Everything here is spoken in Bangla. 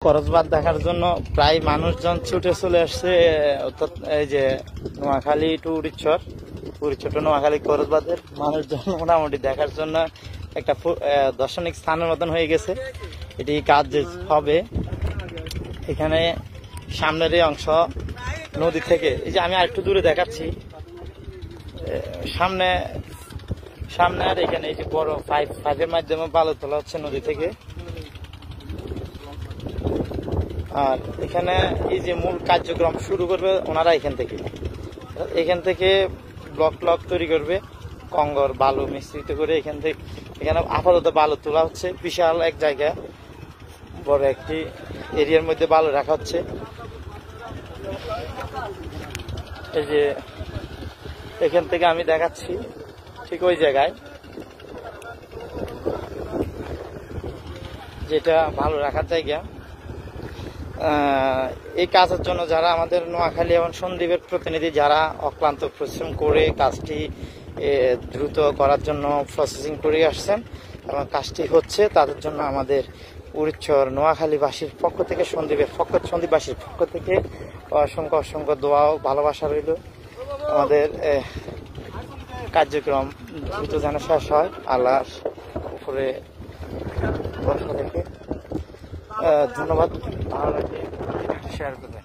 করজবাদ দেখার জন্য প্রায় মানুষজন ছুটে চলে আসছে, অর্থাৎ এই যে নোয়াখালী টু উড়িচ্ছর, উড়িচ্ছর টু নোয়াখালী করজবাদের মানুষজন মোটামুটি দেখার জন্য একটা দর্শনিক স্থানের মতন হয়ে গেছে। এটি কাজ যে হবে এখানে সামনের এই অংশ নদী থেকে, এই যে আমি আরেকটু দূরে দেখাচ্ছি, সামনে সামনে আর এখানে এই যে বড় পাইপের মাধ্যমে বালু তোলা হচ্ছে নদী থেকে। আর এখানে এই যে মূল কার্যক্রম শুরু করবে ওনারা এখান থেকে ব্লক তৈরি করবে, কঙ্গর বালু মিশ্রিত করে এখানে আপাতত বালু তোলা হচ্ছে। বিশাল এক জায়গা, বড় একটি এরিয়ার মধ্যে বালু রাখা হচ্ছে। এই যে এখান থেকে আমি দেখাচ্ছি ঠিক ওই জায়গায় যেটা ভালো রাখার জায়গা। এই কাজের জন্য যারা আমাদের নোয়াখালী এবং সন্দ্বীপের প্রতিনিধি যারা অক্লান্ত পরিশ্রম করে কাজটি দ্রুত করার জন্য প্রসেসিং করে আসছেন এবং কাজটি হচ্ছে, তাদের জন্য আমাদের উড়িচ্ছর নোয়াখালীবাসীর পক্ষ থেকে, সন্দ্বীপবাসীর পক্ষ থেকে অসংখ্য দোয়া ও ভালোবাসা রইল। আমাদের কার্যক্রম দ্রুত যেন শেষ হয়, আল্লাহর উপরে ভরসা রেখে। ধন্যবাদ, ভালো লাগে শেয়ার করতে।